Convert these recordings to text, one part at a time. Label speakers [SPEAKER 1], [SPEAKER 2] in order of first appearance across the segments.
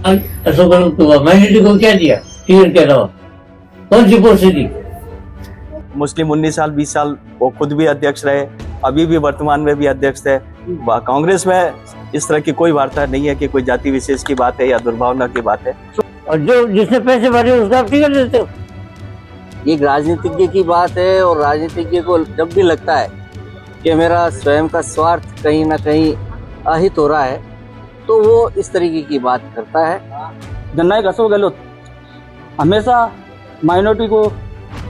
[SPEAKER 1] अशोक गहलोत हुआ, माइनॉरिटी को क्या दिया टिकट के अलावा? कौन सी पोस्ट दी?
[SPEAKER 2] मुस्लिम 19 साल 20 साल वो खुद भी अध्यक्ष रहे, अभी भी वर्तमान में भी अध्यक्ष है। कांग्रेस में इस तरह की कोई वार्ता नहीं है कि कोई जाति विशेष की बात है या दुर्भावना की बात है।
[SPEAKER 1] और जो जिसने पैसे भरे उसका आप टिकट देते हो?
[SPEAKER 3] ये राजनीतिज्ञ की बात है और राजनीतिज्ञ को जब भी लगता है कि मेरा स्वयं का स्वार्थ कहीं ना कहीं अहित हो रहा है तो वो इस तरीके की बात करता है।
[SPEAKER 4] जननायक अशोक गहलोत हमेशा माइनॉरिटी को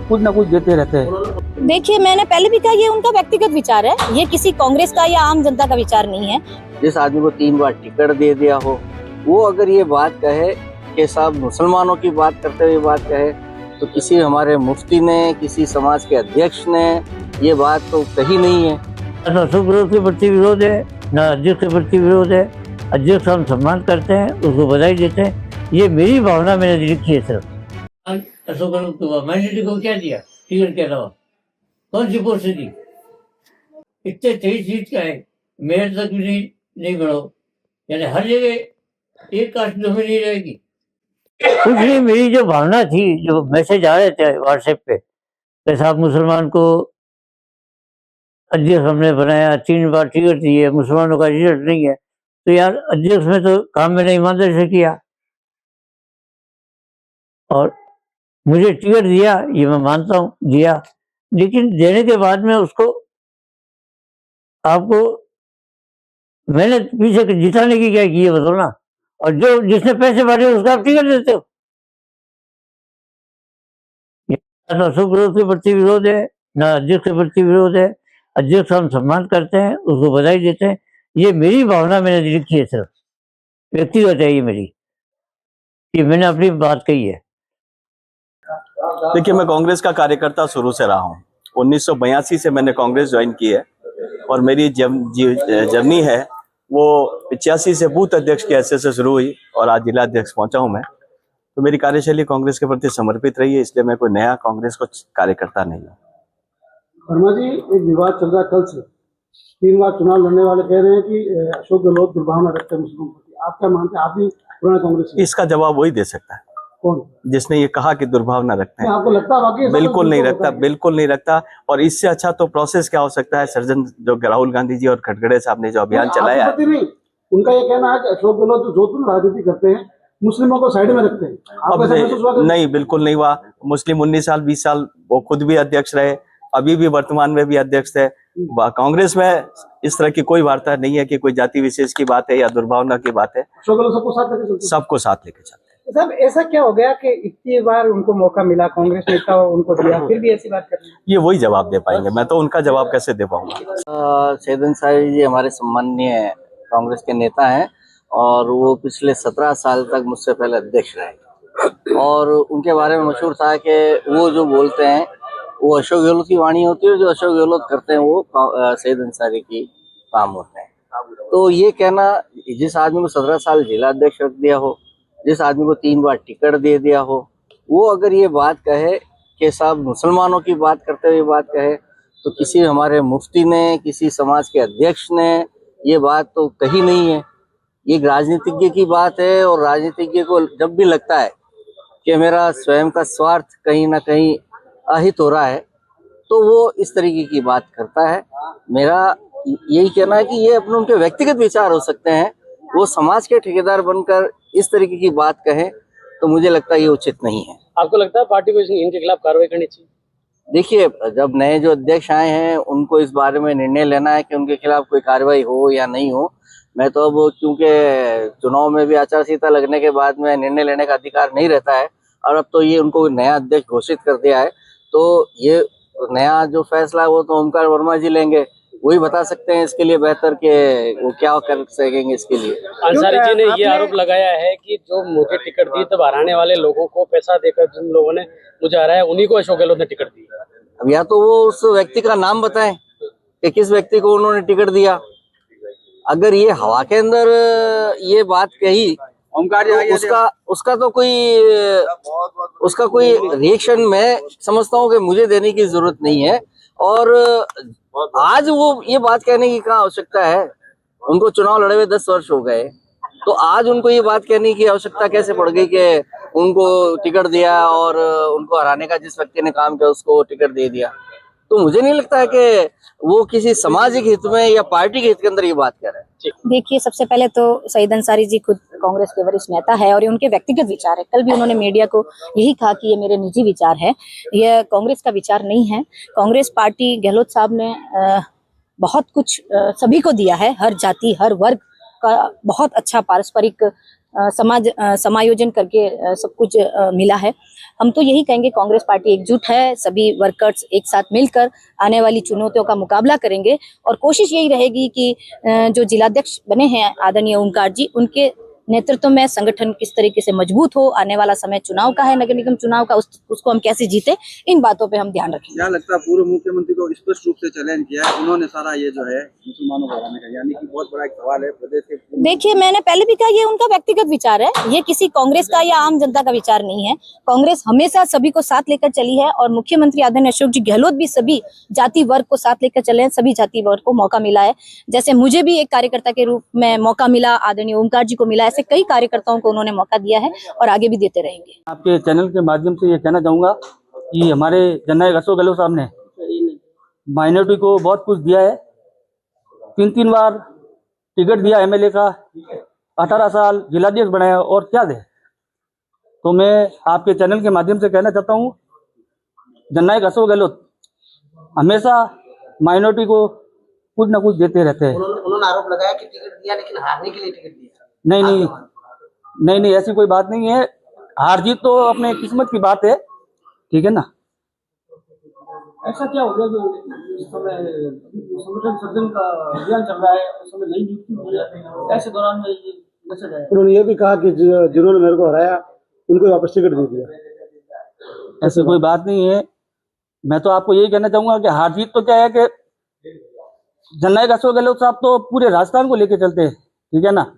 [SPEAKER 4] कुछ ना कुछ देते रहते हैं।
[SPEAKER 5] देखिए, मैंने पहले भी कहा ये उनका व्यक्तिगत विचार है, ये किसी कांग्रेस का या आम जनता का विचार नहीं है।
[SPEAKER 3] जिस आदमी को 3 बार टिकट दे दिया हो वो अगर ये बात कहे कि साहब मुसलमानों की बात करते हुए बात कहे तो किसी हमारे मुफ्ती ने, किसी समाज के अध्यक्ष ने ये बात तो कही नहीं है।
[SPEAKER 1] न अशोक गहलोत के प्रति विरोध है, न अध्यक्ष के प्रति विरोध है। अध्यक्ष हम सम्मान करते हैं, उसको बधाई देते हैं। ये मेरी भावना मैंने लिखी है सिर्फ। अशोक गहलोत हुआ, माइनॉरिटी को क्या दिया टिकट के अलावा? कौन सी पोस्ट दी? इतने 23 सीट का है, मेयर तक भी नहीं बढ़ो, यानी हर जगह एक कास्ट नहीं रहेगी। कुछ नहीं, मेरी जो भावना थी, जो मैसेज आ रहे थे व्हाट्सएप पे कि साहब मुसलमान को अध्यक्ष हमने बनाया, 3 बार टिकट दिए, मुसलमानों का रिजल्ट नहीं है, तो यार अध्यक्ष में तो काम मैंने ईमानदारी से किया और मुझे टिकट दिया, ये मैं मानता हूँ दिया, लेकिन देने के बाद में उसको आपको मैंने पीछे जिताने की क्या की है बताओ ना। और जो जिसने पैसे भरे उसका आप टिकट देते हो? अशोक गहलोत के प्रति विरोध है, न अध्यक्ष के प्रति विरोध है। अध्यक्ष हम सम्मान करते हैं, उसको बधाई देते हैं। ये मेरी भावना मैंने लिखी है सिर्फ, व्यक्तिगत है ये मेरी, ये मैंने अपनी बात कही है।
[SPEAKER 2] देखिए, मैं कांग्रेस का कार्यकर्ता शुरू से रहा हूँ। 1982 से मैंने कांग्रेस ज्वाइन की है और मेरी जर्नी है वो 85 से बूथ अध्यक्ष के हैसियत से शुरू हुई और आज जिला अध्यक्ष पहुंचा हूं मैं। तो मेरी कार्यशैली कांग्रेस के प्रति समर्पित रही है, इसलिए मैं कोई नया कांग्रेस को कार्यकर्ता नहीं हूँ।
[SPEAKER 6] वर्मा जी, एक विवाद चल रहा है कल से, 3 बार चुनाव लड़ने वाले कह रहे हैं कि अशोक गहलोत दुर्भावना रखते हैं मुस्लिमों प्रति। आप क्या मानते हैं? आप भी पुराना कांग्रेस?
[SPEAKER 2] इसका जवाब वही दे सकता है।
[SPEAKER 6] कौन?
[SPEAKER 2] जिसने ये कहा कि दुर्भावना रखते हैं।
[SPEAKER 6] आपको लगता है वाकई?
[SPEAKER 2] बिल्कुल नहीं रखता, बिल्कुल नहीं रखता। और इससे अच्छा तो प्रोसेस क्या हो सकता है? सर्जन जो राहुल गांधी जी और खड़गड़े साहब ने जो अभियान चलाया,
[SPEAKER 6] उनका ये कहना है कि अशोक गहलोत जो जोधपुर में राजनीति करते हैं मुस्लिमों को साइड में रखते हैं।
[SPEAKER 2] नहीं, बिल्कुल नहीं हुआ। मुस्लिम 19 साल 20 साल वो खुद भी अध्यक्ष रहे, अभी भी वर्तमान में भी अध्यक्ष है। कांग्रेस में इस तरह की कोई वार्ता नहीं है कि कोई जाति विशेष की बात है या दुर्भावना की बात है।
[SPEAKER 6] अशोक गहलोत सबको साथ लेके चलते हैं।
[SPEAKER 7] साहब, ऐसा क्या हो गया कि इतनी बार उनको मौका मिला, कांग्रेस नेता उनको दिया, फिर भी ऐसी बात कर रहे हैं?
[SPEAKER 2] ये वही जवाब दे पाएंगे, मैं तो उनका जवाब कैसे दे पाऊंगा।
[SPEAKER 3] सैयद अंसारी जी हमारे सम्माननीय कांग्रेस के नेता हैं और वो पिछले 17 साल तक मुझसे पहले अध्यक्ष रहे और उनके बारे में मशहूर था कि वो जो बोलते हैं वो अशोक गहलोत की वाणी होती है, जो अशोक गहलोत करते हैं वो सैयद अंसारी की काम होते हैं। तो ये कहना, जिस आदमी को 17 साल जिला अध्यक्ष रख दिया हो, जिस आदमी को 3 बार टिकट दे दिया हो, वो अगर ये बात कहे कि साहब मुसलमानों की बात करते हुए बात कहे तो किसी हमारे मुफ्ती ने, किसी समाज के अध्यक्ष ने ये बात तो कही नहीं है। ये राजनीतिज्ञ की बात है और राजनीतिज्ञ को जब भी लगता है कि मेरा स्वयं का स्वार्थ कहीं ना कहीं अहित हो रहा है तो वो इस तरीके की बात करता है। मेरा यही कहना है कि ये अपने उनके व्यक्तिगत विचार हो सकते हैं, वो समाज के ठेकेदार बनकर इस तरीके की बात कहें तो मुझे लगता है ये उचित नहीं है।
[SPEAKER 7] आपको लगता है पार्टी को इनके खिलाफ कार्रवाई करनी चाहिए?
[SPEAKER 3] देखिए, जब नए जो अध्यक्ष आए हैं उनको इस बारे में निर्णय लेना है कि उनके खिलाफ कोई कार्रवाई हो या नहीं हो। मैं तो अब, क्योंकि चुनाव में भी आचार संहिता लगने के बाद में निर्णय लेने का अधिकार नहीं रहता है और अब तो ये उनको नया अध्यक्ष घोषित कर दिया है, तो ये नया जो फैसला है वो तो ओमकार वर्मा जी लेंगे, वही बता सकते हैं इसके लिए बेहतर कि वो क्या कर सकेंगे इसके लिए।
[SPEAKER 7] अंसारी जी ने ये आरोप लगाया है कि जो मुझे टिकट दी तब हराने वाले लोगों को पैसा देकर जिन लोगों ने मुझे हराया उन्हीं को अशोक गहलोत ने टिकट दी।
[SPEAKER 3] अब या तो वो उस व्यक्ति का नाम बताएं कि किस व्यक्ति को उन्होंने टिकट दिया। अगर ये हवा के अंदर ये बात कही तो उसका कोई रिएक्शन मैं समझता हूँ कि मुझे देने की जरूरत नहीं है। और आज वो ये बात कहने की क्या आवश्यकता है? उनको चुनाव लड़े हुए 10 वर्ष हो गए, तो आज उनको ये बात कहने की आवश्यकता कैसे पड़ गई कि उनको टिकट दिया और उनको हराने का जिस व्यक्ति ने काम किया उसको टिकट दे दिया। तो मुझे नहीं लगता है कि वो किसी सामाजिक हित में या पार्टी के हित के अंदर ये बात कह रहे हैं।
[SPEAKER 5] देखिए, सबसे पहले तो सईद अंसारी जी खुद कांग्रेस के वरिष्ठ नेता है और ये उनके व्यक्तिगत विचार है। कल भी उन्होंने मीडिया को यही कहा कि ये मेरे निजी विचार है, यह कांग्रेस का विचार नहीं है। कांग्रेस पार्टी, गहलोत साहब ने बहुत कुछ सभी को दिया है, हर जाति हर वर्ग का बहुत अच्छा पारस्परिक समायोजन करके सब कुछ मिला है। हम तो यही कहेंगे, कांग्रेस पार्टी एकजुट है, सभी वर्कर्स एक साथ मिलकर आने वाली चुनौतियों का मुकाबला करेंगे और कोशिश यही रहेगी कि जो जिलाध्यक्ष बने हैं आदरणीय ओमकार जी, उनके नेतृत्व में संगठन किस तरीके से मजबूत हो। आने वाला समय चुनाव का है, नगर निगम चुनाव का, उसको हम कैसे जीते, इन बातों पे हम ध्यान रखेंगे।
[SPEAKER 8] क्या लगता है पूर्व मुख्यमंत्री को स्पष्ट रूप से चैलेंज किया है उन्होंने सारा ये जो है मुसलमानों को हराने का, यानी कि बहुत बड़ा एक सवाल है प्रदेश के।
[SPEAKER 5] देखिए, मैंने पहले भी कहा, ये उनका व्यक्तिगत विचार है, ये किसी कांग्रेस का या आम जनता का विचार नहीं है। कांग्रेस हमेशा सभी को साथ लेकर चली है और मुख्यमंत्री आदरणीय अशोक जी गहलोत भी सभी जाति वर्ग को साथ लेकर चले हैं। सभी जाति वर्ग को मौका मिला है, जैसे मुझे भी एक कार्यकर्ता के रूप में मौका मिला, आदरणीय ओमकार जी को मिला, ऐसे कई कार्यकर्ताओं को उन्होंने मौका दिया है और आगे भी देते रहेंगे।
[SPEAKER 4] आपके चैनल के माध्यम से ये कहना चाहूंगा कि हमारे जननायक अशोक गहलोत साहब ने माइनॉरिटी को बहुत कुछ दिया है। 3 बार टिकट दिया एमएलए का, 18 साल जिलाध्यक्ष बनाया, और क्या दे। तो मैं आपके चैनल के माध्यम से कहना चाहता हूँ, जननायक अशोक गहलोत हमेशा माइनॉरिटी को कुछ न कुछ देते रहते हैं।
[SPEAKER 8] उन्होंने आरोप लगाया कि टिकट दिया लेकिन हारने के लिए टिकट दिया।
[SPEAKER 4] नहीं, ऐसी कोई बात नहीं है। हार जीत तो अपने किस्मत की बात है, ठीक है ना।
[SPEAKER 6] ऐसा क्या हो गया जो इस समय संगठन सर्जन का अभियान चल रहा है, उस समय नई नियुक्ति हुई है, ऐसे दौरान में ये मैसेज आया। उन्होंने ये भी कहा कि जिन्होंने मेरे को हराया उनको वापस टिकट दे दिया।
[SPEAKER 4] ऐसी कोई बात नहीं है। मैं तो आपको यही कहना चाहूंगा कि हार जीत तो क्या है कि जननायक अशोक गहलोत साहब तो पूरे राजस्थान को लेके चलते हैं, ठीक है ना।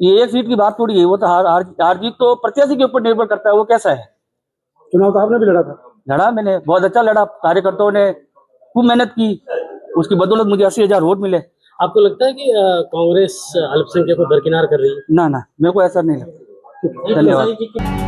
[SPEAKER 4] ये एक सीट की बात थोड़ी है, वो तो हार जीत तो प्रत्याशी के ऊपर निर्भर करता है, वो कैसा है।
[SPEAKER 6] चुनाव तो आपने भी लड़ा था?
[SPEAKER 4] लड़ा, मैंने बहुत अच्छा लड़ा, कार्यकर्ताओं ने खूब मेहनत की, उसकी बदौलत मुझे 80,000 वोट मिले।
[SPEAKER 7] आपको लगता है कि कांग्रेस अल्पसंख्यकों को दरकिनार कर रही है?
[SPEAKER 4] ना, मेरे को ऐसा नहीं लगता। धन्यवाद।